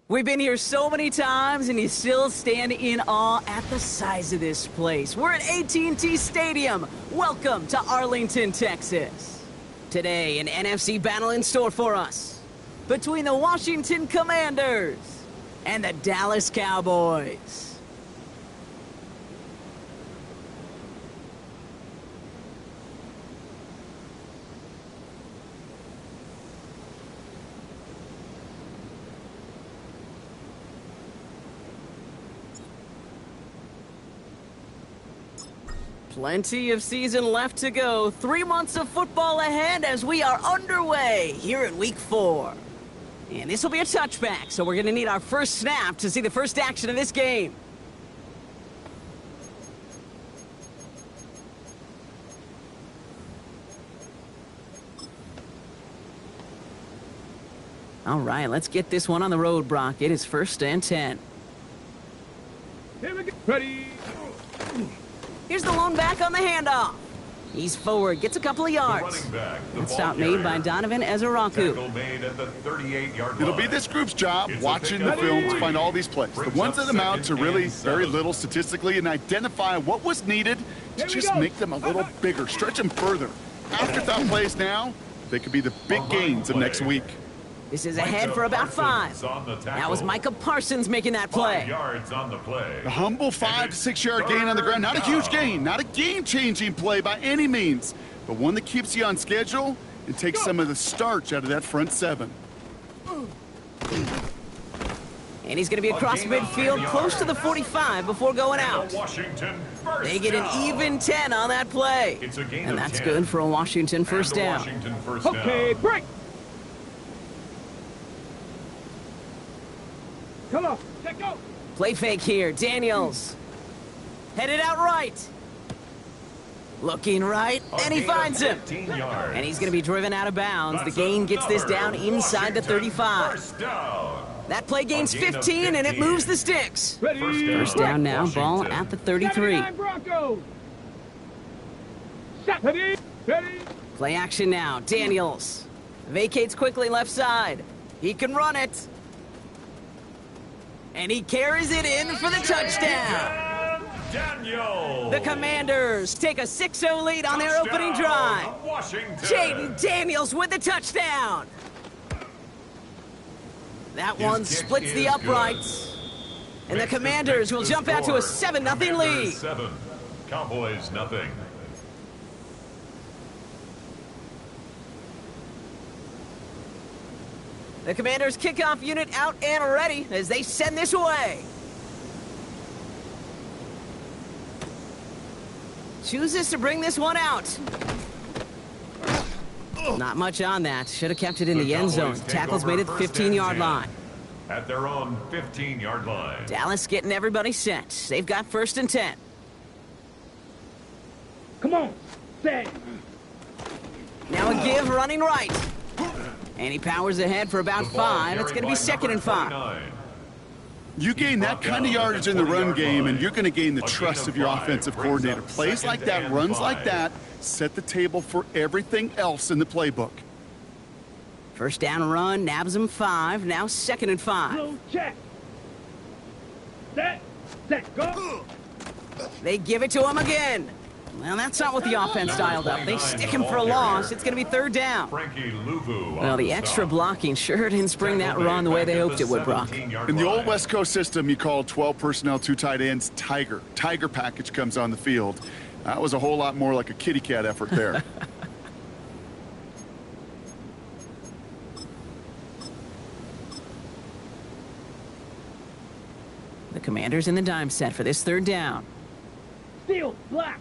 We've been here so many times, and you still stand in awe at the size of this place. We're at AT&T Stadium. Welcome to Arlington, Texas. Today, an NFC battle in store for us between the Washington Commanders and the Dallas Cowboys. Plenty of season left to go. 3 months of football ahead as we are underway here in Week 4. And this will be a touchback, so we're going to need our first snap to see the first action of this game. All right, let's get this one on the road, Brock. It is 1st and 10. Here we go. Ready. Here's the lone back on the handoff. He's forward, gets a couple of yards. Good stop made by Donovan Ezeraku. Made at the 38-yard line. It'll be this group's job, watching the film, to find all these plays. The ones that amount to really very little statistically, and identify what was needed to just make them a little bigger, stretch them further. Afterthought plays now, they could be the big gains of next week. This is ahead for about 5. That was Micah Parsons making that play. 5 yards on the play. A humble 5 to 6 yard gain on the ground. Not a huge gain, not a game-changing play by any means, but one that keeps you on schedule and takes some of the starch out of that front 7. And he's going to be across midfield, close to the 45 before going out. They get an even 10 on that play. And that's good for a Washington first down. Okay, break. Come on, check go. Play fake here, Daniels. Headed out right. Looking right, and he finds him. And he's going to be driven out of bounds. The gain gets this down inside the 35. That play gains 15, and it moves the sticks. First down now, ball at the 33. Play action now, Daniels. Vacates quickly left side. He can run it. And he carries it in for the touchdown. The Commanders take a 6-0 lead on their opening drive. Jaden Daniels with the touchdown. That one splits the uprights. And the Commanders will jump out to a 7-0 lead. 7, Cowboys nothing. The Commanders' kickoff unit out and ready as they send this away. Chooses to bring this one out. Not much on that. Should have kept it in the end zone. Tackle's made at the 15-yard line. At their own 15-yard line. Dallas getting everybody set. They've got 1st and 10. Come on, set. Now a give running right. And he powers ahead for about 5. It's going to be 2nd and 5. You gain that kind of yardage in the run game, and you're going to gain the trust of your offensive coordinator. Plays like that, runs like that, set the table for everything else in the playbook. First down run, nabs him 5. Now 2nd and 5. Check. Set, go. They give it to him again. Well, that's not what the offense dialed up. They stick him for a loss. It's going to be 3rd down. Well, the extra blocking sure didn't spring that run the way they hoped it would, Brock. In the old West Coast system, you called 12 personnel, 2 tight ends, Tiger. Tiger package comes on the field. That was a whole lot more like a kitty cat effort there. The Commanders in the dime set for this 3rd down. Steel, black.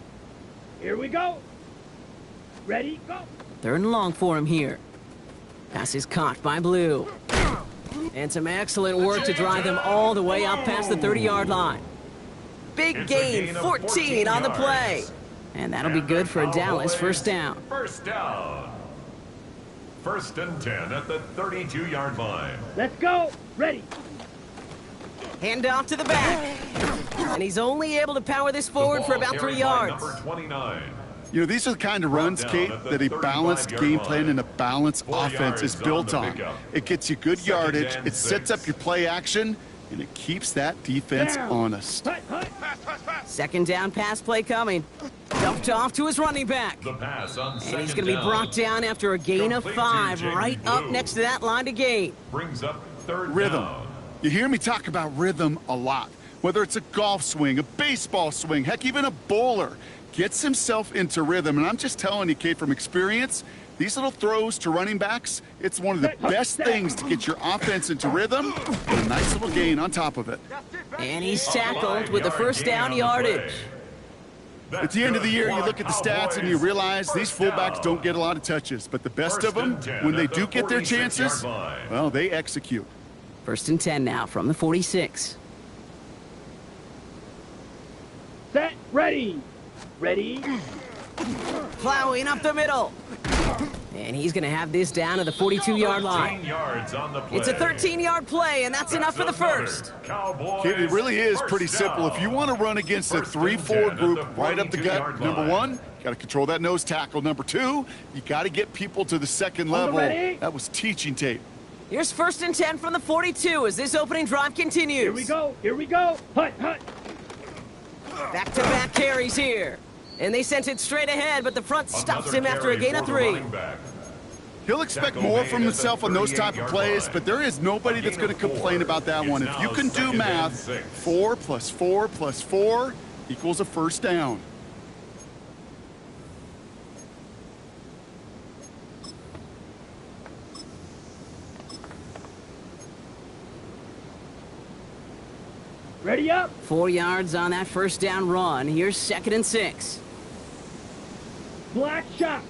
Here we go. Ready, go. 3rd and long for him here. Pass is caught by Blue. And some excellent work to drive them all the way up past the 30-yard line. Big gain, 14 on the play. And that'll be good for a Dallas first down. First down. 1st and 10 at the 32-yard line. Let's go. Ready. Hand off to the back. And he's only able to power this forward for about 3 yards. Number 29. You know, these are the kind of runs, Kate, that a balanced game plan and a balanced offense is built on. It gets you good yardage, it sets up your play action, and it keeps that defense honest. Second down pass play coming. Dumped off to his running back. The pass on And he's going to be brought down after a gain of 5, right up next to that line to gain. Brings up third Rhythm. down. You hear me talk about rhythm a lot. Whether it's a golf swing, a baseball swing, heck, even a bowler gets himself into rhythm. And I'm just telling you, Kate, from experience, these little throws to running backs, it's one of the best things to get your offense into rhythm and a nice little gain on top of it. And he's tackled with the first down yardage. At the end of the year, you look at the stats and you realize these fullbacks don't get a lot of touches, but the best of them, when they do get their chances, well, they execute. First and 10 now from the 46. Set, ready. Ready. Plowing up the middle. And he's going to have this down to the 42-yard line. 13 yards on the play. It's a 13-yard play, and that's enough for the first. Kate, it really is pretty simple. If you want to run against a 3-4 group right up the gut, number one, you got to control that nose tackle. Number two, you got to get people to the second level. That was teaching tape. Here's first and 10 from the 42 as this opening drive continues. Here we go. Here we go. Hut, hut. Back-to-back carries here. And they sent it straight ahead, but the front stops him after a gain of 3. He'll expect more from himself on those type of plays, but there is nobody that's going to complain about that one. If you can do math, 4 plus 4 plus 4 equals a first down. Ready up. 4 yards on that first down run. Here's second and 6. Black shot.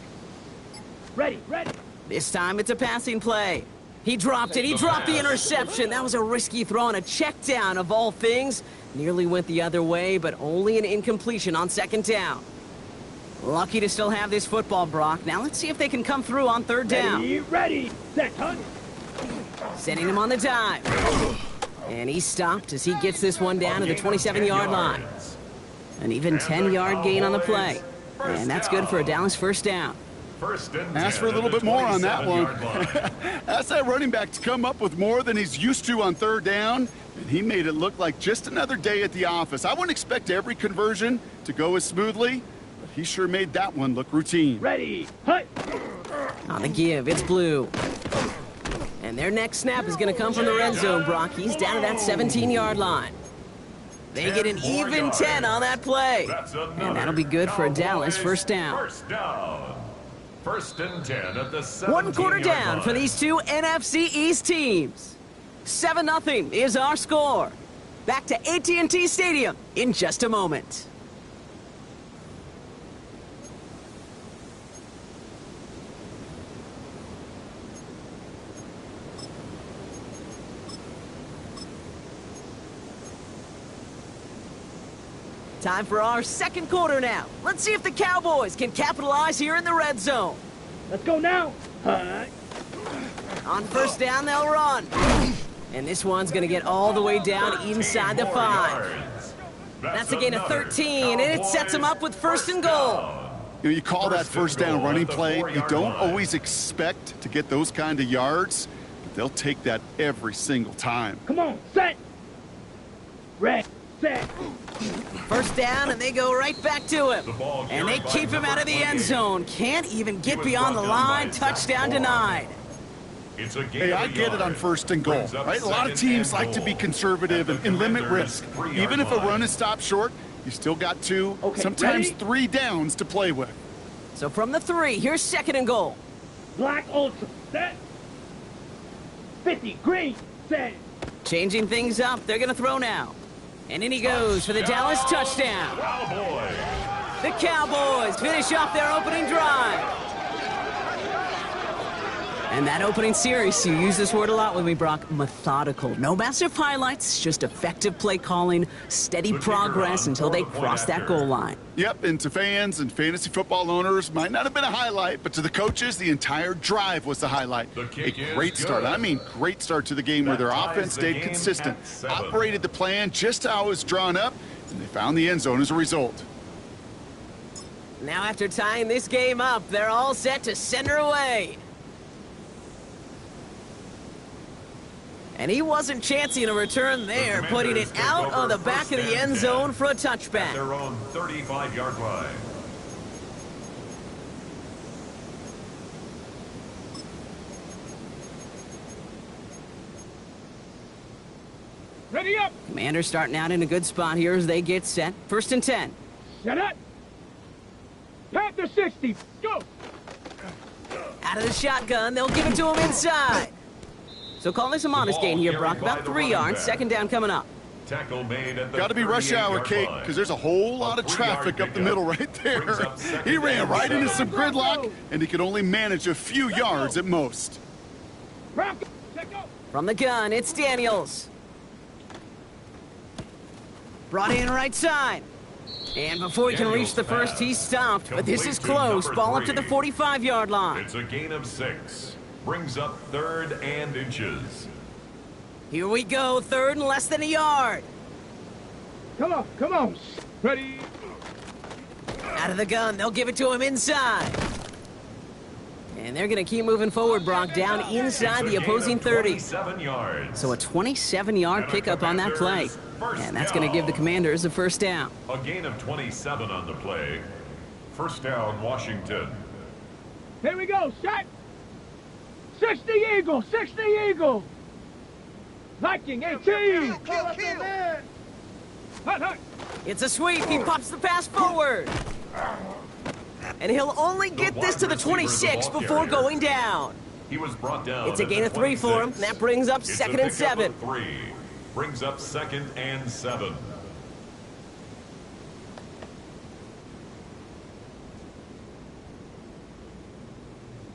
Ready, ready. This time it's a passing play. He dropped it. He dropped the interception. That was a risky throw and a check down of all things. Nearly went the other way, but only an incompletion on second down. Lucky to still have this football, Brock. Now let's see if they can come through on third down. Ready, ready. Set, hunt. Setting him on the dive. And he stopped as he gets this one down to the 27-yard line. An even 10-yard gain on the play. And that's good for a Dallas first down. Ask for a little bit more on that one. Ask that running back to come up with more than he's used to on third down, and he made it look like just another day at the office. I wouldn't expect every conversion to go as smoothly, but he sure made that one look routine. Ready, hut. On the give, it's Blue. And their next snap is going to come from the red zone, Brock. He's down to that 17-yard line. They get an even 10 on that play. And that'll be good for a Dallas first down. First down. First and 10 at the 1 quarter down line. for these two NFC East teams. 7-0 is our score. Back to AT&T Stadium in just a moment. Time for our second quarter now. Let's see if the Cowboys can capitalize here in the red zone. Let's go now. Hut. On first down, they'll run. And this one's going to get all the way down inside the 5. That's a gain of 13, and it sets them up with first and goal. You know, you call that first down running play. You don't always expect to get those kind of yards, but they'll take that every single time. Come on, set. Red, set. First down, and they go right back to him. And they keep him out of the end zone. Can't even get beyond the line. Touchdown denied. Hey, I get it on first and goal, right? A lot of teams like to be conservative and limit risk. Even if a run is stopped short, you still got 2, sometimes 3 downs to play with. So from the 3, here's second and goal. Black ultra, set. 50, green, set. Changing things up. They're going to throw now. And in he goes for the Dallas touchdown. The Cowboys finish off their opening drive. And that opening series, you use this word a lot with me, Brock, methodical. No massive highlights, just effective play calling, steady progress until they cross that goal line. Yep, and to fans and fantasy football owners, might not have been a highlight, but to the coaches, the entire drive was the highlight. A great start. I mean, great start to the game where their offense stayed consistent, operated the plan just how it was drawn up, and they found the end zone as a result. Now after tying this game up, they're all set to send her away. And he wasn't chancing a return there, putting it out on the back of the end zone for a touchback. At their own 35-yard line. Ready up. Commanders starting out in a good spot here as they get set. 1st and 10. Set up. Panther 60. Go. Out of the shotgun, they'll give it to him inside. So call this a modest gain here, Brock. About 3 yards. 2nd down coming up. Tackle made at the Got to be rush hour, Kate, because there's a whole lot of traffic up the middle right there. He ran right into some gridlock, and he could only manage a few yards at most. From the gun, it's Daniels. Brought in right side. And before he can reach the first, he's stopped. But this is close. Ball up to the 45-yard line. It's a gain of 6. Brings up 3rd and inches. Here we go. 3rd and less than a yard. Come on, come on. Ready. Out of the gun, they'll give it to him inside. And they're going to keep moving forward, Brock, down inside the opposing 30. 27 yards. So a 27-yard pickup on that play. And that's going to give the Commanders a 1st down. A gain of 27 on the play. 1st down, Washington. Here we go. Set. 60 Eagle. 60 Eagle. Viking 18. Hut, hut. It's a sweep. He pops the pass forward. And he'll only get this to the 26 before going down. He was brought down. It's a gain of 3 for him. That brings up It's 2nd and 7. 3. Brings up 2nd and 7.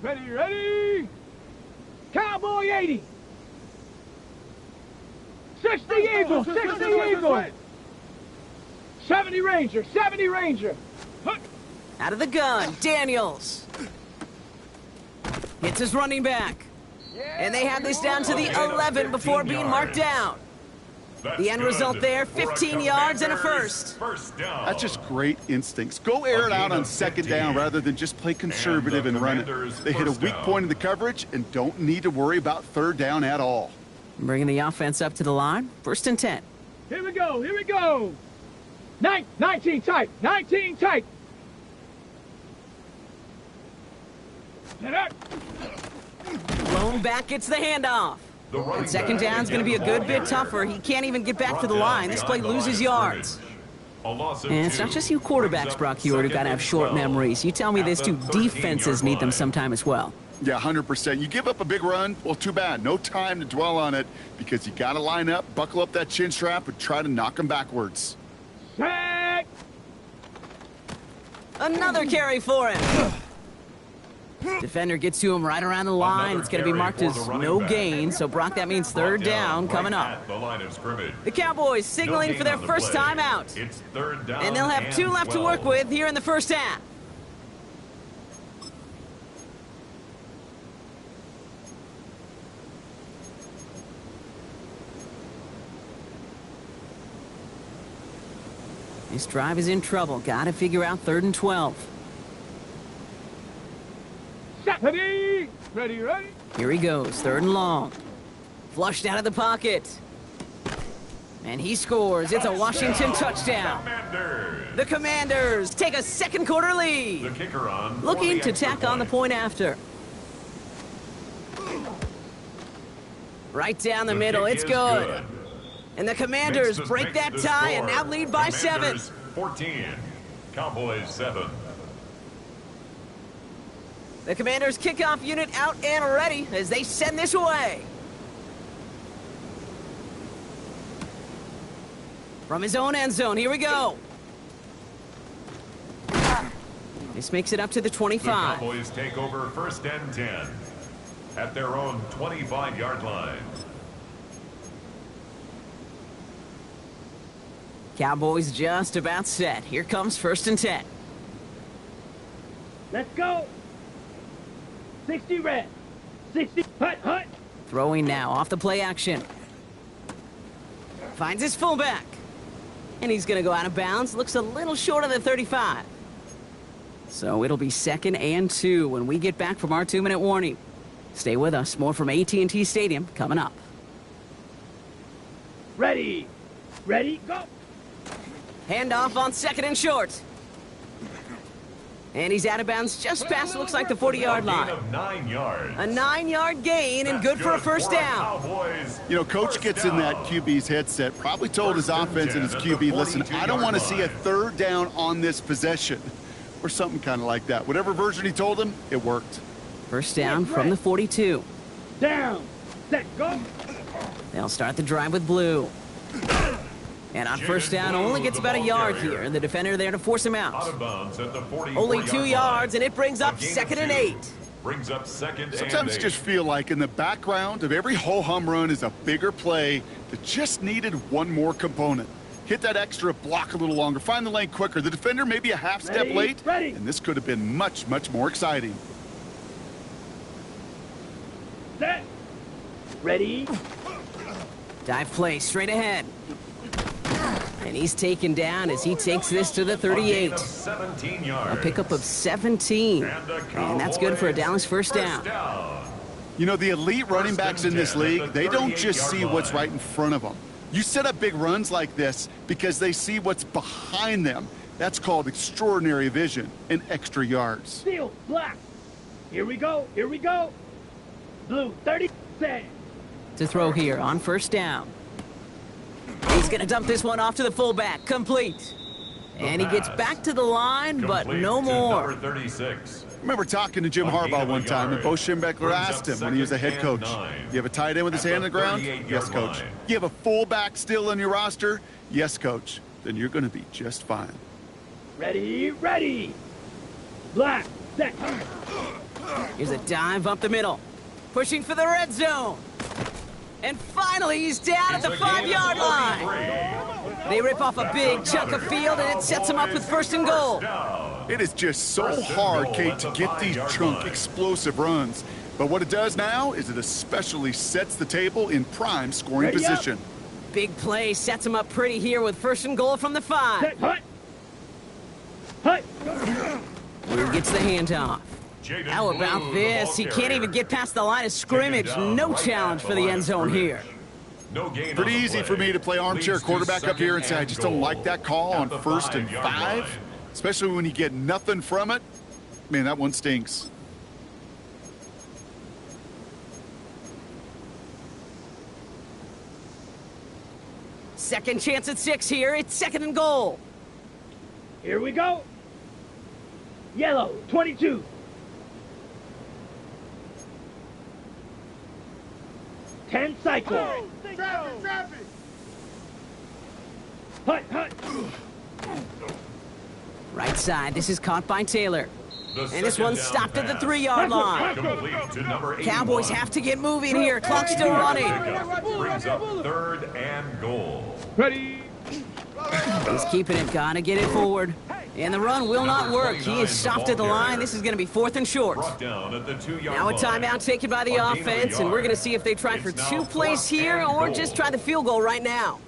Ready, ready. Cowboy 80. 60 Eagle. 60 Eagle. 70 Ranger. 70 Ranger. Hut. Out of the gun, Daniels. Hits his running back. And they have this down to the 11 before being marked down. The end result there, 15 yards and a 1st. First down. That's just great instincts. Go air it out on 2nd down rather than just play conservative and run it. They hit a weak point in the coverage and don't need to worry about 3rd down at all. Bringing the offense up to the line, 1st and 10. Here we go. Here we go. 19 tight. 19 tight. Set up. Blown back gets the handoff. And 2nd down's going to be a good bit tougher. He can't even get back to the line. This play loses yards. And it's not just you quarterbacks, Brock Huard, who got to have short memories. You tell me this too, defenses need them sometime as well. Yeah, 100%. You give up a big run, well, too bad. No time to dwell on it because you got to line up, buckle up that chin strap, and try to knock them backwards. Set. Another carry for him. Defender gets to him right around the line. It's going to be marked as no gain. So, Brock, that means 3rd down coming up. The Cowboys signaling for their first time out. It's 3rd down. And they'll have 2 left to work with here in the 1st half. This drive is in trouble. Got to figure out 3rd and 12. Ready. Ready, ready. Here he goes, 3rd and long. Flushed out of the pocket. And he scores. It's a Washington touchdown. The Commanders take a 2nd quarter lead. The kicker on. Looking to tack on the point after. Right down the middle. It's good. And the Commanders break that tie and now lead by 7. 14. Cowboys 7. The Commanders' kickoff unit out and ready as they send this away. From his own end zone, here we go. This makes it up to the 25. The Cowboys take over 1st and 10. at their own 25-yard line. Cowboys just about set. Here comes 1st and 10. Let's go. 60 red. 60. Hut, hut. Throwing now off the play action. Finds his fullback. And he's going to go out of bounds. Looks a little short of the 35. So it'll be 2nd and 2 when we get back from our 2-minute warning. Stay with us. More from AT&T Stadium coming up. Ready. Ready, go. Handoff on 2nd and short. And he's out of bounds just past, looks like, the 40-yard line. Gain of 9 yards. A 9-yard gain and good for a first down. You know, Coach gets in that QB's headset, probably told his offense and his QB, listen, I don't want to see a 3rd down on this possession. Or something kind of like that. Whatever version he told him, it worked. First down from the 42. Down. Set, go. They'll start the drive with blue. And on first down, only gets about a yard here. The defender there to force him Out out. of bounds at the 40. Only 2 yards, and it brings up A gain of 2nd and 2. 8. Brings up 2nd and 8. Sometimes just feel like in the background of every ho-hum run is a bigger play that just needed one more component. Hit that extra block a little longer, find the lane quicker. The defender may be a half step late, and this could have been much, much more exciting. Set. Ready. Dive play straight ahead. And he's taken down as he takes this to the 38. 17 yards. A pickup of 17. And that's good for a Dallas first down. You know, the elite running backs in this league, they don't just see what's right in front of them. You set up big runs like this because they see what's behind them. That's called extraordinary vision and extra yards. Steel, black. Here we go. Here we go. Blue, 30. Set. To throw here on first down. He's going to dump this one off to the fullback. Complete. And he gets back to the line, but no more. Number 36. I remember talking to Jim Harbaugh one time, and Bo Schembechler asked him when he was a head coach, you have a tight end with his hand on the ground? Yes, coach. You have a fullback still on your roster? Yes, coach. Then you're going to be just fine. Ready, ready. Black, set. Here's a dive up the middle. Pushing for the red zone. And finally, he's down at the 5-yard line. They rip off a big chunk of field, and it sets him up with 1st and goal. It is just so hard, Kate, to get these chunk, explosive runs. But what it does now is it especially sets the table in prime scoring position. Big play sets him up pretty here with 1st and goal from the 5. Set, hut. Hut. Blue gets the handoff. How about this? He can't even get past the line of scrimmage. No challenge for the end zone here. Pretty easy for me to play armchair quarterback up here and say I just don't like that call on 1st and 5. Especially when you get nothing from it. Man, that one stinks. Second chance at 6 here. It's 2nd and goal. Here we go. Yellow, 22. Ten cycle. Hut, hut. Right side. This is caught by Taylor. And this one's stopped at the 3-yard line. Cowboys have to get moving here. Clock's still running. Brings up 3rd and goal. Ready. He's keeping it. Gotta get it forward. And the run will not work. He is stopped at the line. This is going to be 4th and short. Down at the 2-yard Now a timeout taken by the offense, and we're going to see if they try for 2 plays here or just try the field goal right now.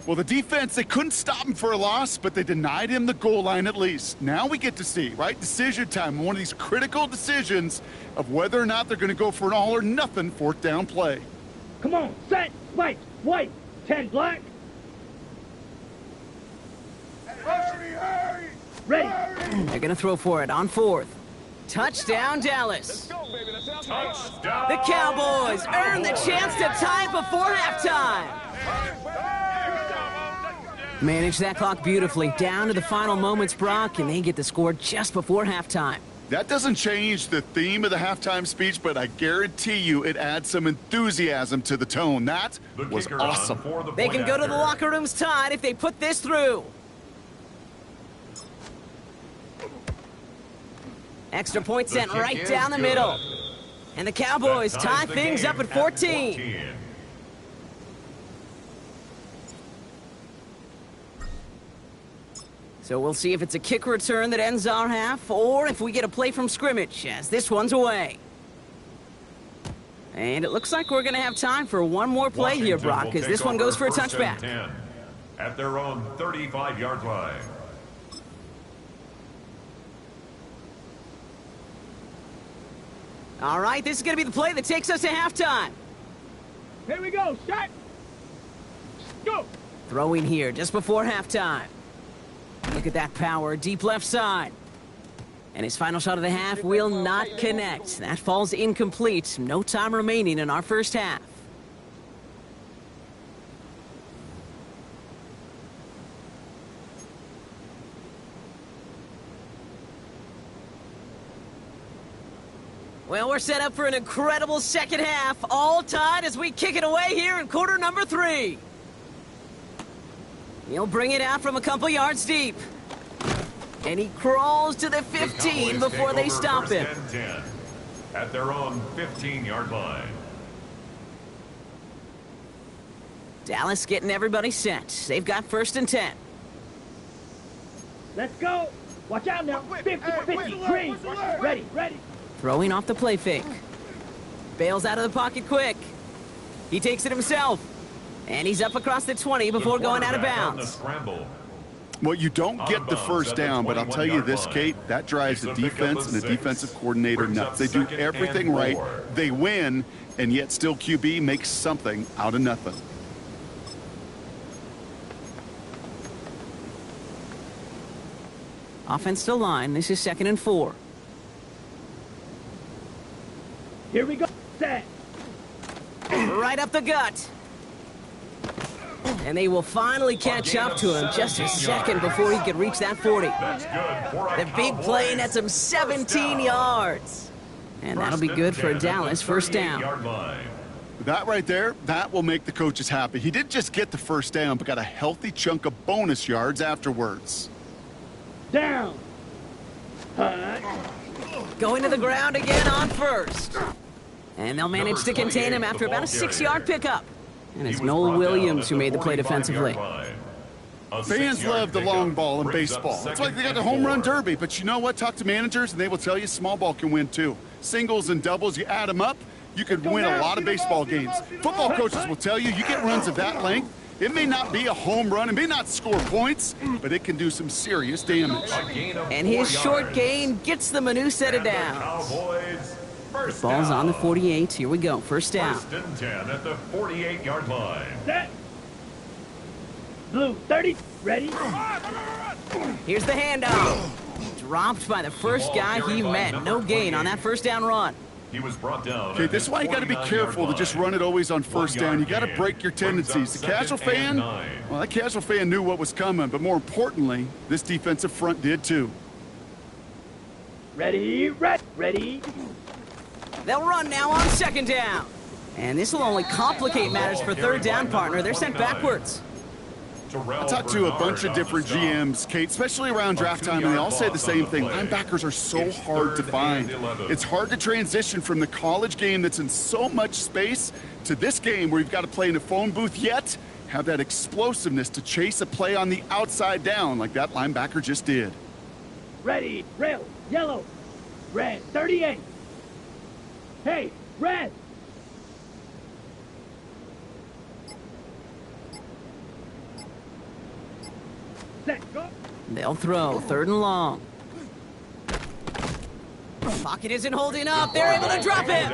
Well, the defense, they couldn't stop him for a loss, but they denied him the goal line at least. Now we get to see, right, decision time, one of these critical decisions of whether or not they're going to go for an all-or-nothing 4th down play. Come on, set, white, white, 10 black. Ready. They're going to throw for it on 4th. Touchdown, Dallas. Touchdown. The Cowboys earn the chance to tie it before halftime. Manage that clock beautifully. Down to the final moments, Brock, and they get the score just before halftime. That doesn't change the theme of the halftime speech, but I guarantee you it adds some enthusiasm to the tone. That was awesome. They can go to the locker rooms tied if they put this through. Extra point sent right down the middle. And the Cowboys tie things up at 14. So we'll see if it's a kick return that ends our half, or if we get a play from scrimmage, as this one's away. And it looks like we're going to have time for one more play here, Brock, because this one goes for a touchback. At their own 35-yard line. All right, this is going to be the play that takes us to halftime. Here we go, shot. Go. Throwing here just before halftime. Look at that power, deep left side. And his final shot of the half will not connect. That falls incomplete. No time remaining in our first half. Well, we're set up for an incredible second half, all tied as we kick it away here in quarter number 3. He'll bring it out from a couple yards deep. And he crawls to the 15 before they stop him. 10 at their own 15-yard line. Dallas getting everybody set. They've got first and 10. Let's go. Watch out now. 50, 53. Ready, ready. Throwing off the play fake. Bails out of the pocket quick. He takes it himself. And he's up across the 20 before going out of bounds. Well, you don't get the first down, but I'll tell you this, Kate, that drives the defense and the defensive coordinator nuts. They do everything right. They win, and yet still QB makes something out of nothing. Offensive line, this is 2nd and 4. Here we go. Set. Right up the gut. And they will finally catch up to him just a second before he can reach that 40. The big play nets him 17 yards. And that'll be good for Dallas first down. That right there, that will make the coaches happy. He didn't just get the first down, but got a healthy chunk of bonus yards afterwards. Down. Going to the ground again on first. And they'll manage to contain him after about a 6-yard pickup. And it's Noel Williams who made the play defensively. Fans love the long ball in baseball. It's like they got the home run derby, but you know what? Talk to managers and they will tell you small ball can win too. Singles and doubles, you add them up, you could win a lot of baseball games. Football coaches will tell you, you get runs of that length, it may not be a home run, it may not score points, but it can do some serious damage. And his short gain gets them a new set of downs. Ball's on the 48. Here we go. First down. First and 10 at the 48-yard line. Set. Blue, 30. Ready. Here's the handoff. Dropped by the first guy he met. No gain on that first down run. He was brought down. Okay, this is why you got to be careful to just run it always on first down. You got to break your tendencies. The casual fan, well, that casual fan knew what was coming, but more importantly, this defensive front did too. Ready, ready. They'll run now on second down. And this will only complicate matters for third down, partner. They're sent backwards. I talked to a bunch of different GMs, Kate, especially around draft time, and they all say the same thing. Linebackers are so hard to find. It's hard to transition from the college game that's in so much space to this game where you've got to play in a phone booth, yet have that explosiveness to chase a play on the outside down like that linebacker just did. Ready, rail, yellow, red, 38. Hey, red. Set, go. They'll throw, 3rd and long. Pocket isn't holding up. They're able to drop him.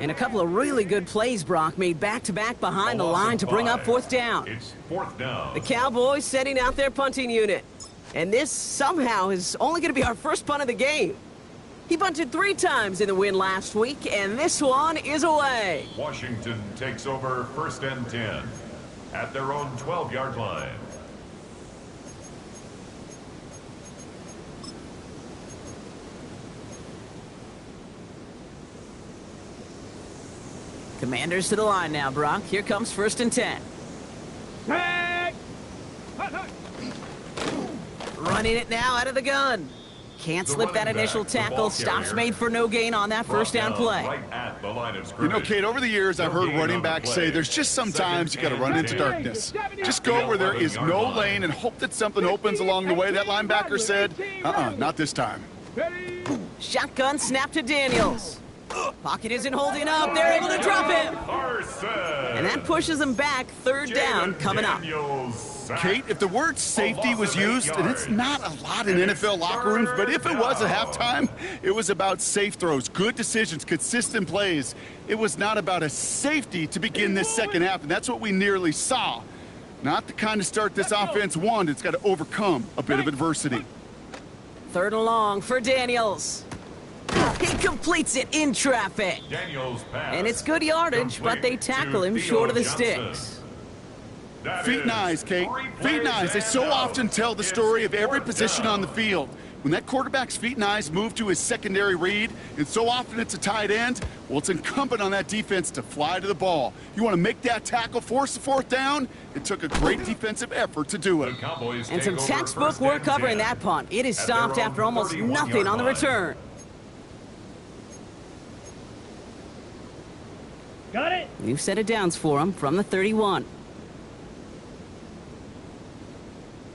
And a couple of really good plays, Brock, made back-to-back behind the line to bring up 4th down. It's 4th down. The Cowboys setting out their punting unit. And this somehow is only going to be our first punt of the game. He bunted 3 times in the win last week, and this one is away. Washington takes over first and 10 at their own 12-yard line. Commanders to the line now, Brock. Here comes first and 10. Tag. Running it now out of the gun. Can't slip that initial tackle. Stops made for no gain on that first down play. Right at the line of You scrimmage. know, Kate, over the years, I've heard running backs say there's just sometimes you got to run into darkness. Just go where there is no lane and hope that something opens along the way. That linebacker said, not this time. Ready? Shotgun snap to Daniels. Pocket isn't holding up. They're able to drop him. Carson. And that pushes them back. Third down coming up. Kate, if the word safety was used, and it's not a lot in NFL locker rooms, but if it was at halftime, it was about safe throws, good decisions, consistent plays. It was not about a safety to begin this second half, and that's what we nearly saw. Not the kind of start this offense wanted. It's got to overcome a bit of adversity. Third and long for Daniels. He completes it in traffic. Daniels pass. And it's good yardage, but they tackle him short of the sticks. Feet and eyes, Kate. Feet and eyes. They so often tell the story of every position on the field. When that quarterback's feet and eyes move to his secondary read, and so often it's a tight end, well, it's incumbent on that defense to fly to the ball. You want to make that tackle, force the fourth down? It took a great defensive effort to do it. And some textbook work covering that punt. It is stopped after almost nothing on the return. Got it? New set of downs for him from the 31.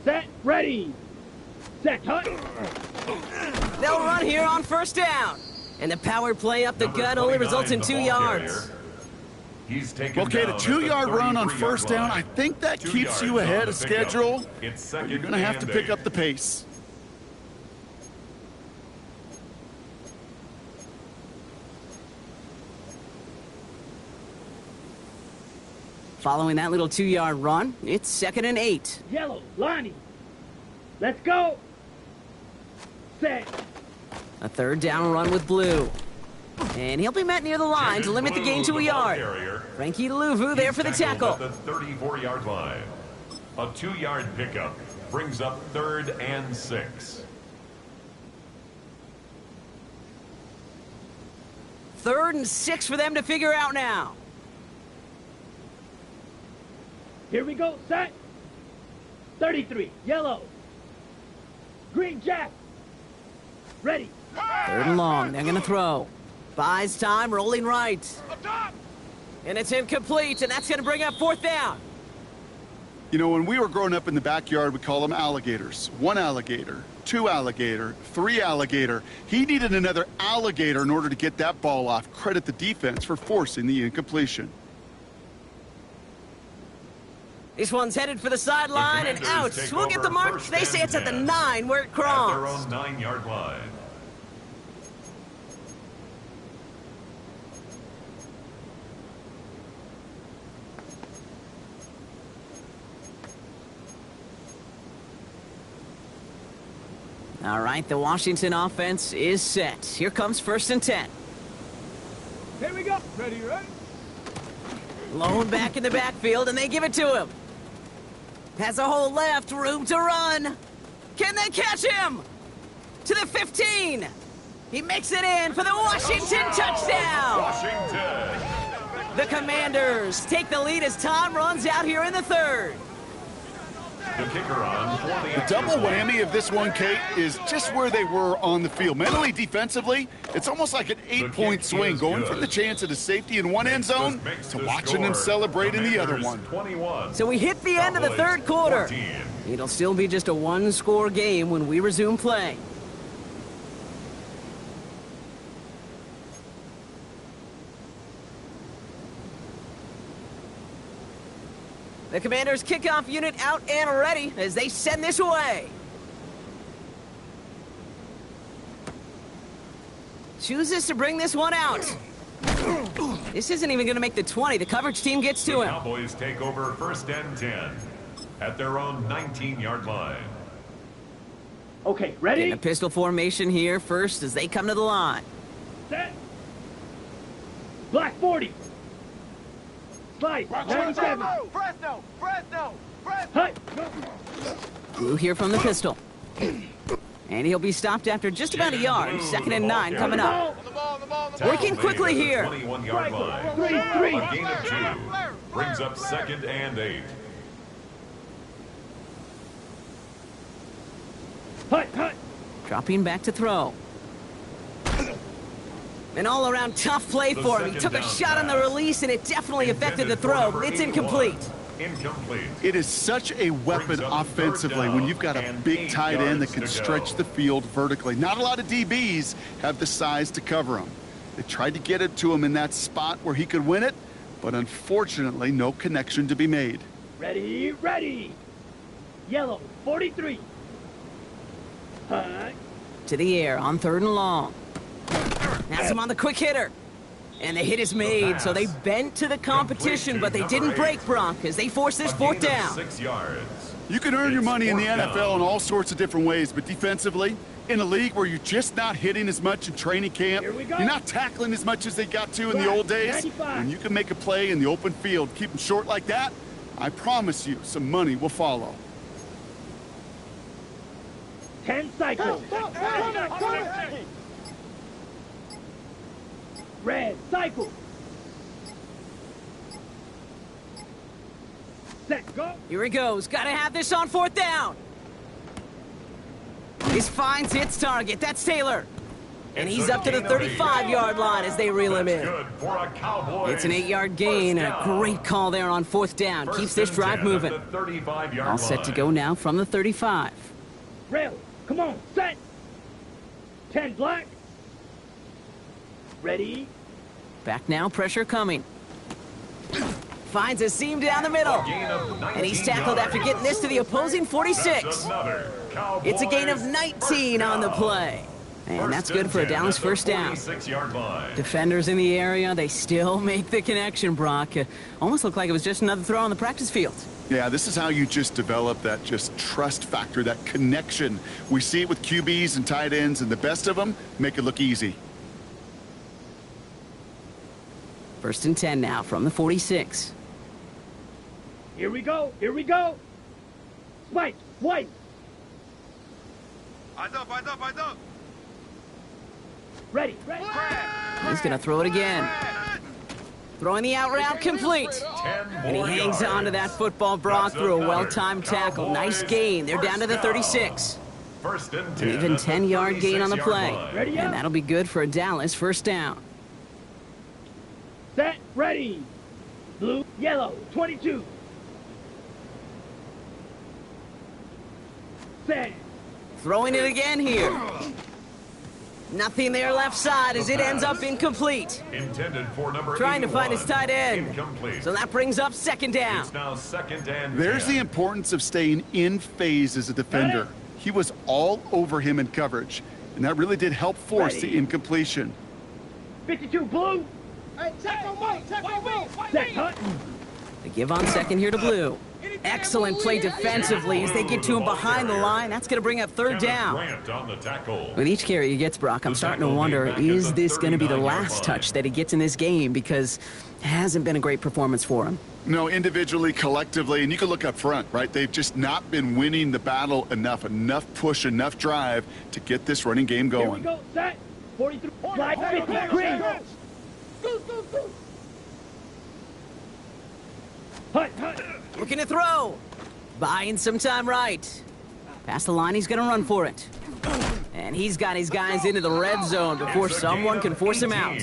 Set. Ready. Set. Hut. They'll run here on first down. And the power play up the gut only results in 2 yards. Okay, the 2-yard run on first down, I think that keeps you ahead of schedule. But you're going to have to pick up the pace. Following that little 2-yard run, it's 2nd and 8. Yellow. Lonnie. Let's go. Set. A third down run with blue. And he'll be met near the line to limit the gain to a yard. Frankie Luvu there for the tackle. At the 34-yard line. A 2-yard pickup brings up 3rd and 6. 3rd and 6 for them to figure out now. Here we go. Set. 33. Yellow. Green Jack. Ready. 3rd and long. They're going to throw. Buys time, rolling right. And it's incomplete, and that's going to bring up 4th down. You know, when we were growing up in the backyard, we call them alligators. 1 alligator, 2 alligator, 3 alligator. He needed another alligator in order to get that ball off. Credit the defense for forcing the incompletion. This one's headed for the sideline and out. We'll get the mark. They say it's at the 9 where it crossed. At their own 9-yard line. All right, the Washington offense is set. Here comes 1st and 10. Here we go. Ready, right? Lone back in the backfield, and they give it to him. Has a hole left, room to run. Can they catch him? To the 15. He makes it in for the Washington touchdown. Washington. The Commanders take the lead as time runs out here in the 3rd. The kicker on for The double whammy of this one, Kate, is just where they were on the field. Mentally, defensively, it's almost like an 8-point swing, going from the chance at a safety in one end zone to watching them celebrate in the other one. 21. So we hit the end of the 3rd quarter. 14. It'll still be just a 1-score game when we resume play. The Commanders' kickoff unit out and ready as they send this away. Chooses to bring this one out. This isn't even going to make the 20. The coverage team gets to The him. Cowboys take over 1st and 10 at their own 19-yard line. Okay, ready? In a pistol formation here first as they come to the line. Set. Black 40. Slice. 97. Fresno! Fresno! Fresno! Hut. Blue here from the pistol. And he'll be stopped after just about a yard. 2nd and 9 coming up. On the ball, on the ball, on the ball! Tackle Working made quickly at the here. 21-yard line. 3, 3. A gain of 2 brings up 2nd and 8. Hut, hut. Dropping back to throw. An all-around tough play for him. He took a shot on the release, and it definitely affected the throw. It's incomplete. It is such a weapon offensively when you've got a big tight end that can stretch the field vertically. Not a lot of DBs have the size to cover him. They tried to get it to him in that spot where he could win it, but unfortunately, no connection to be made. Ready, ready. Yellow, 43. Hut. To the air on 3rd and long. That's him on the quick hitter. And the hit is made, so they bent to the competition, but they didn't break, Brock, as they forced this 4th down. 6 yards. You can earn your money in the NFL in all sorts of different ways, but defensively, in a league where you're just not hitting as much in training camp, you're not tackling as much as they got to in the old days, when you can make a play in the open field, keep them short like that, I promise you some money will follow. 10 cycles. Red, cycle. Set, go. Here he goes. Got to have this on 4th down. This finds its target. That's Taylor. And he's up to the 35-yard line as they reel him in. It's an 8-yard gain. A great call there on 4th down. Keeps this drive moving. All set to go now from the 35. Rail, come on, set. 10 black. Ready. Back now, pressure coming. Finds a seam down the middle. And he's tackled after getting this to the opposing 46. It's a gain of 19 on the play. And that's good for a Dallas 1st down. Defenders in the area, they still make the connection, Brock. Almost looked like it was just another throw on the practice field. Yeah, this is how you just develop that just trust factor, that connection. We see it with QBs and tight ends, and the best of them make it look easy. 1st and 10 now from the 46. Here we go, here we go. Spike, white. Eyes up. Ready. He's going to throw it again. Throwing the out route complete. And he hangs on to that football, Brock, through a well-timed tackle. Nice gain. They're down to the 36. An even 10-yard gain on the play. And that'll be good for a Dallas 1st down. Set, ready. Blue, yellow, 22. Set. Throwing it again here. Nothing there left side as it ends up incomplete. Intended for number Trying to find his tight end. Incomplete. So that brings up 2nd down. It's now 2nd and 10. There's the importance of staying in phase as a defender. He was all over him in coverage, and that really did help force the incompletion. 52, blue. Hey, check on Mike. Set, hut. They give on 2nd here to Blue. Excellent play defensively as they get to him behind the line. That's going to bring up 3rd down. With each carry he gets, Brock, I'm starting to wonder, is this going to be the last touch that he gets in this game? Because it hasn't been a great performance for him. No, individually, collectively, and you can look up front, right? They've just not been winning the battle enough push, enough drive to get this running game going. Here we go, set. 43, black, 50, green. Go. Hut. Looking to throw. Buying some time right. Past the line, he's going to run for it. And he's got his guys into the red zone before someone can force him out.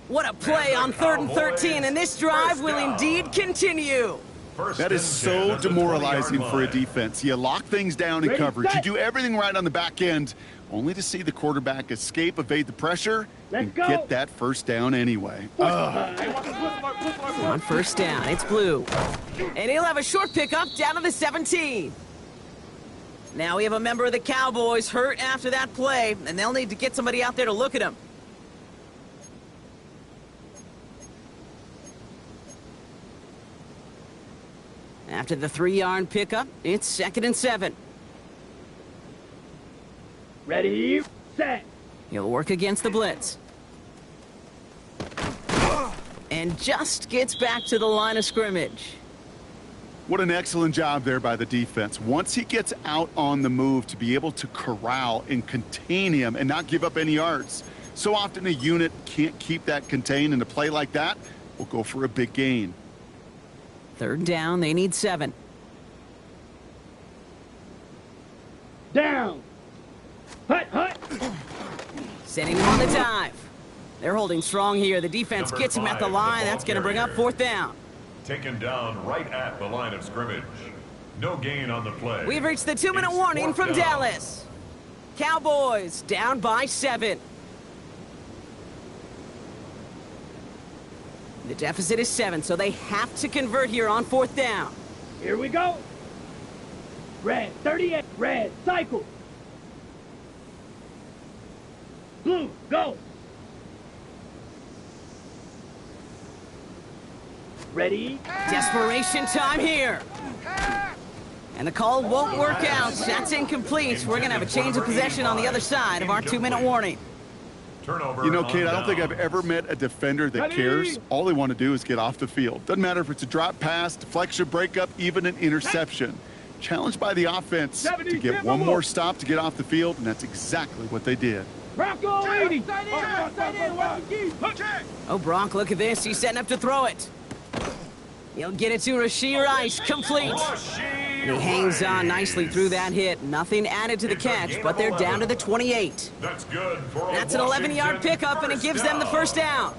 What a play on 3rd and 13, and this drive will indeed continue. That is so demoralizing for a defense. You lock things down in coverage. You do everything right on the back end, only to see the quarterback escape, evade the pressure, and get that 1st down anyway. On 1st down, it's Blue. And he'll have a short pickup down to the 17. Now we have a member of the Cowboys hurt after that play, and they'll need to get somebody out there to look at him. After the 3-yard pickup, it's 2nd and 7. Ready, set. He'll work against the blitz. And just gets back to the line of scrimmage. What an excellent job there by the defense. Once he gets out on the move, to be able to corral and contain him and not give up any yards. So often a unit can't keep that contained, and a play like that will go for a big gain. 3rd down, they need 7. Down. Hut, hut. Sending him on the dive. They're holding strong here. The defense Number gets him at the 5, line. the That's going to bring up ball 4th down. Taken down right at the line of scrimmage. No gain on the play. We've reached the 2-minute It's warning 4th from down. Dallas. Cowboys down by 7. The deficit is 7, so they have to convert here on 4th down. Here we go. Red, 38. Red, cycle. Blue, go. Ready? Desperation time here. And the call won't work out. That's incomplete. We're going to have a change of possession on the other side of our 2-minute warning. Turnover. You know, kid, on I don't think I've downs. ever met a defender that cares. All they want to do is get off the field. Doesn't matter if it's a drop pass, deflection, breakup, even an interception. Challenged by the offense to get one more stop to get off the field, and that's exactly what they did. Bronco 80. Oh, Brock, look at this. He's setting up to throw it. He'll get it to Rashee Rice. Complete. And he hangs on nicely through that hit. Nothing added to the catch, but they're down to the 28. That's good for a That's an 11-yard Washington pickup, and it gives them the first down.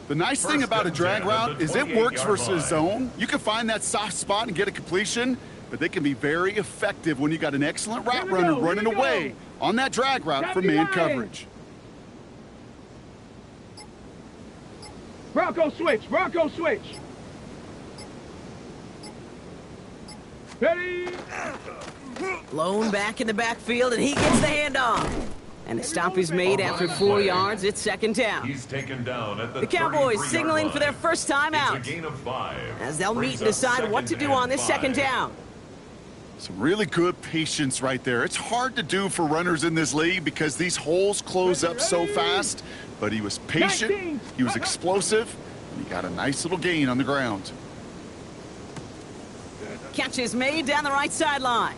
The nice thing about a drag route is it works versus zone. You can find that soft spot and get a completion, but they can be very effective when you got an excellent route runner running away on that drag route from man coverage. Bronco switch. Bronco switch. Ready? Blown back in the backfield, and he gets the handoff. And the stop is made after 4 yards. It's 2nd down. He's taken down at The Cowboys 33-yard signaling for their line. first time out, It's a gain of 5. as they'll meet Brings and up decide what to 2nd do on and this 5. 2nd down. Some really good patience right there. It's hard to do for runners in this league because these holes close up so fast, but he was patient, he was explosive, and he got a nice little gain on the ground. Catch is made down the right sideline.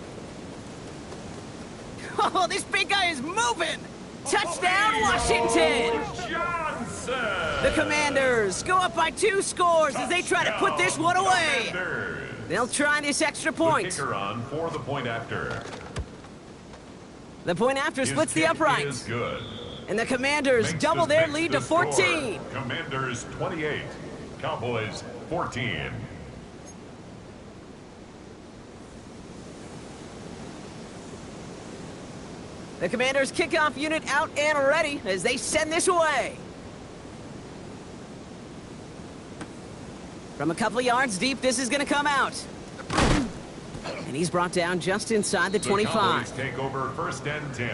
Oh, this big guy is moving. Touchdown, Washington. Johnson. The Commanders go up by 2 scores as they try to put this one away. Commanders. They'll try this extra The point. kicker on for the point after. The point after His splits the kick uprights. is good. And the Commanders Makes double the their pick lead the to score. 14. Commanders 28, Cowboys 14. The Commanders kickoff unit out and ready as they send this away. From a couple of yards deep, this is going to come out. And he's brought down just inside the 25. The Cowboys take over 1st and 10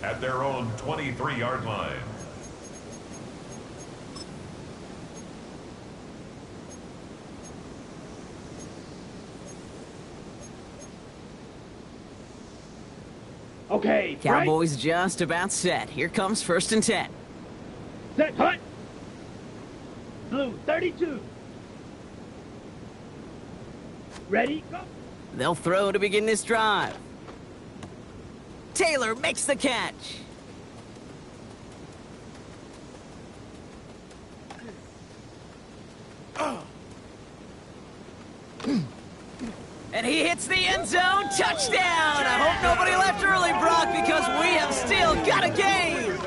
at their own 23-yard line. Okay. Cowboys just about set. Here comes 1st and 10. Set. Hut. Blue 32. Ready? Go. They'll throw to begin this drive. Taylor makes the catch. And he hits the end zone. Touchdown! I hope nobody left early, Brock, because we have still got a game.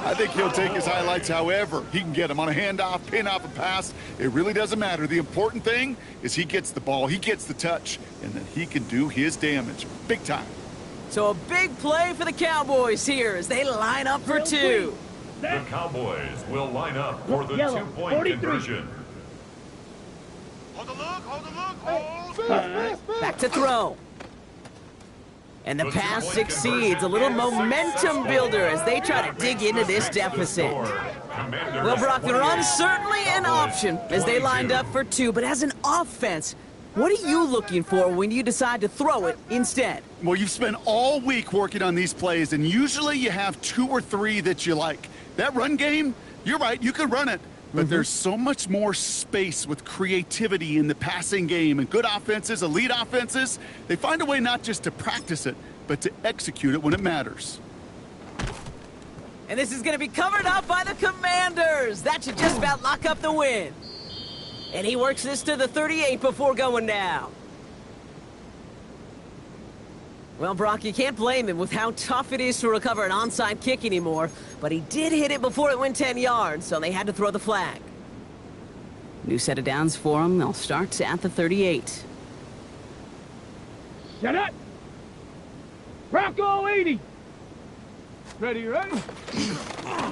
I think he'll take his highlights however he can get them on a handoff, pin off a pass. It really doesn't matter. The important thing is he gets the ball, he gets the touch, and then he can do his damage big time. So a big play for the Cowboys here as they line up for 2. The Cowboys will line up for the Yellow, 2-point 43. conversion. Hold the look, hold the look, hold. Back to throw. And the The pass two-point succeeds. A little conversion is momentum successful. builder as they try to dig into this deficit. Well, Brock, the run's certainly an option as they lined up for 2. But as an offense, what are you looking for when you decide to throw it instead? Well, you've spent all week working on these plays, and usually you have 2 or 3 that you like. That run game, you're right, you can run it. But there's so much more space with creativity in the passing game. And good offenses, elite offenses, they find a way not just to practice it, but to execute it when it matters. And this is going to be covered up by the Commanders. That should just about lock up the win. And he works this to the 38 before going down. Well, Brock, you can't blame him with how tough it is to recover an onside kick anymore, but he did hit it before it went 10 yards, so they had to throw the flag. New set of downs for him. They'll start at the 38. Set up. Bronco 80. Ready, ready?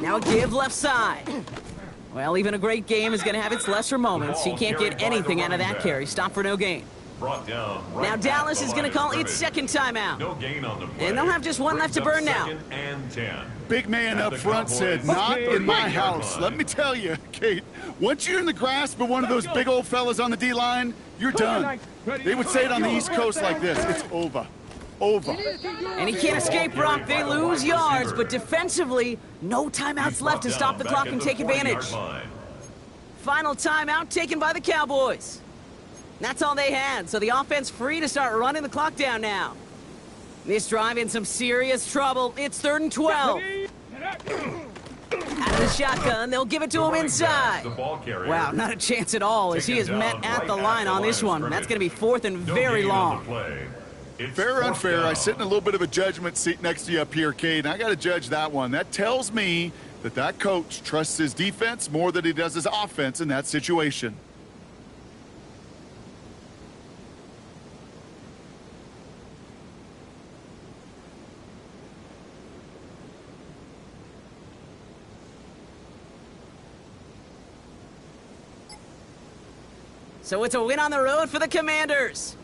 Now a give left side. Well, even a great game is going to have its lesser moments. He can't get anything out of that carry. Stop for no gain. Brought down right Now Dallas is going to call its second timeout. No gain on the play. And they'll have just one left to burn now. Second and 10. Big man up front said, not in my house. Let me tell you, Kate, once you're in the grasp of one of those big old fellas on the D-line, you're done. They would say it on the East Coast like this. It's over. Over. And he can't escape, Brock. They lose yards, but defensively, no timeouts left to stop the clock and take advantage. Final timeout taken by the Cowboys. That's all they had, so the offense free to start running the clock down now. This drive in some serious trouble. It's 3rd and 12. Out of the shotgun, they'll give it to him inside. Wow, not a chance at all as he is met at the line on this one. That's going to be 4th and very long. Fair or unfair, I sit in a little bit of a judgment seat next to you up here, Cade, and I got to judge that one. That tells me that coach trusts his defense more than he does his offense in that situation. So it's a win on the road for the Commanders.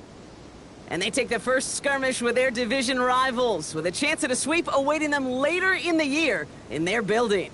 And they take the first skirmish with their division rivals, with a chance at a sweep awaiting them later in the year in their building.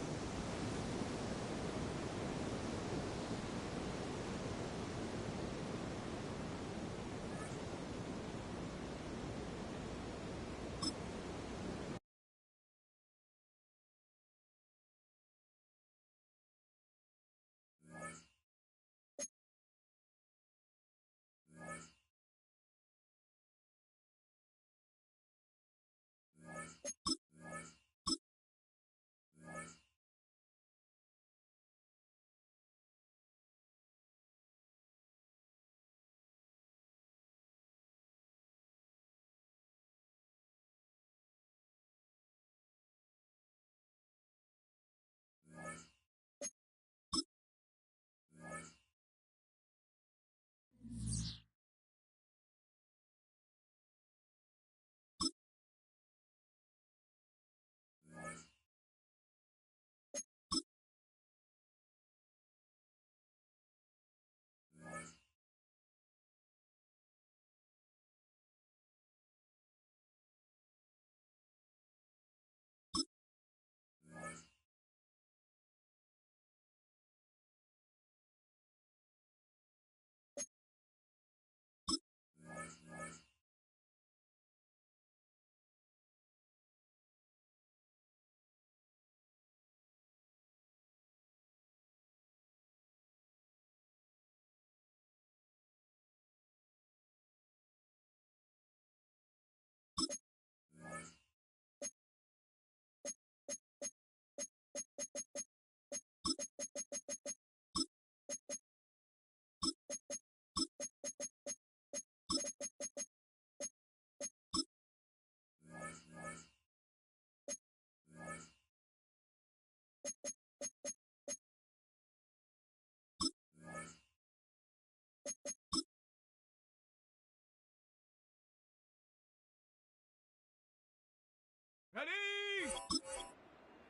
Ready?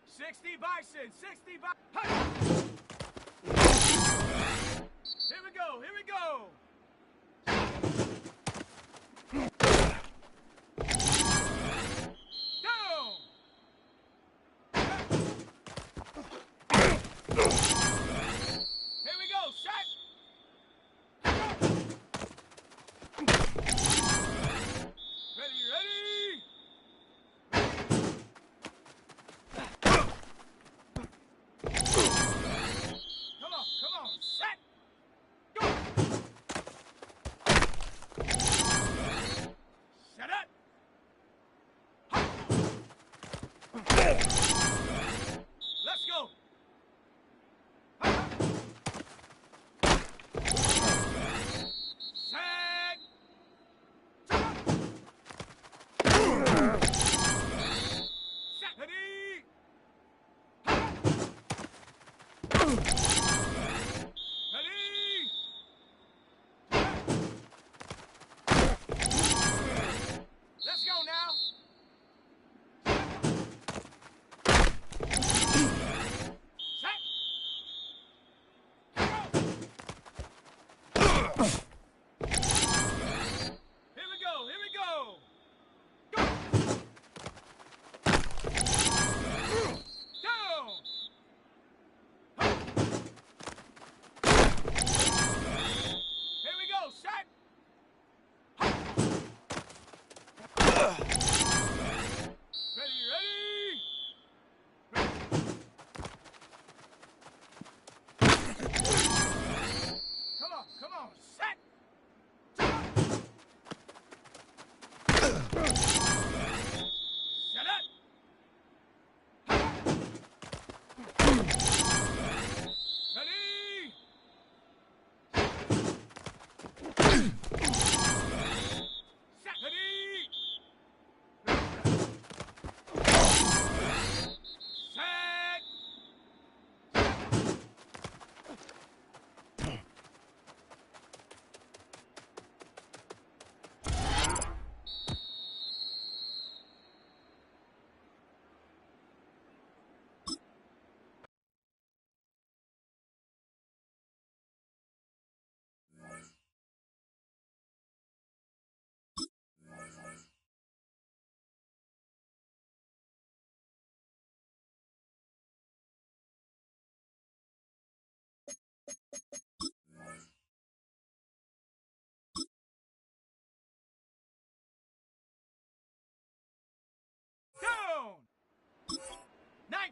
60 Bison, 60 Bison. Here we go, here we go. Down. Here we go, set. Ready, ready. Come on, set. Go. Set it. Let's go. Set.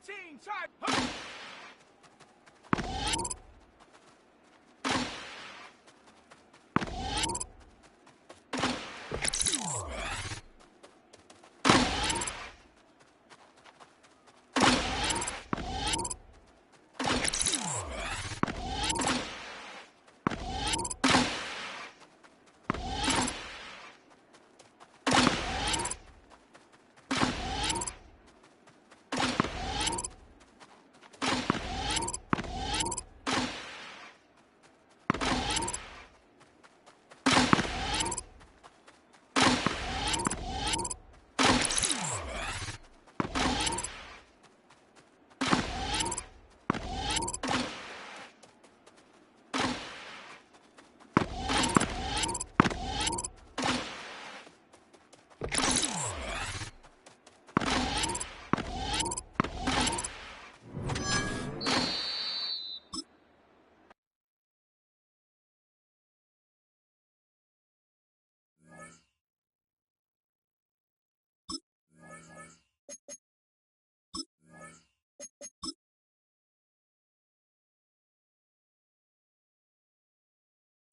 19 type. Huh.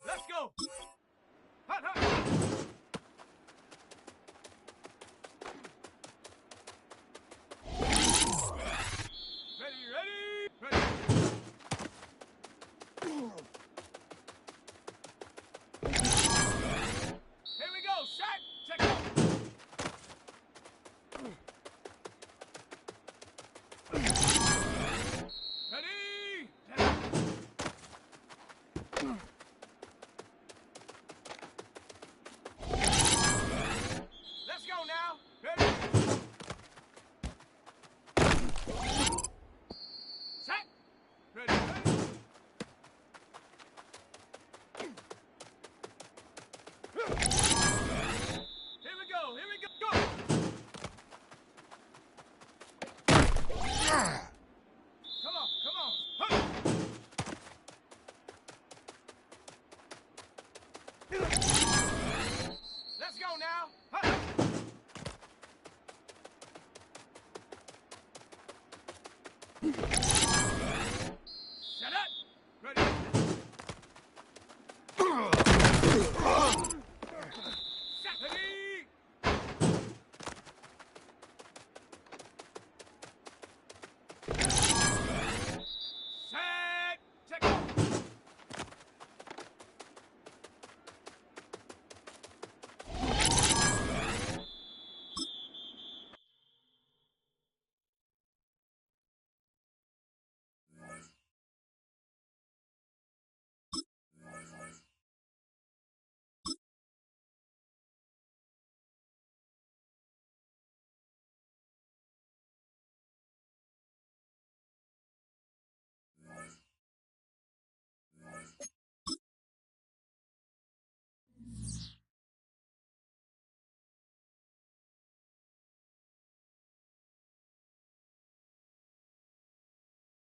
Let's go. Hot, hot. Ready. Here we go. Set. Check out. Ready. Let's go now. Ready. Set. Ready. Here we go. Go. Come on. Huh. Let's go now. Huh.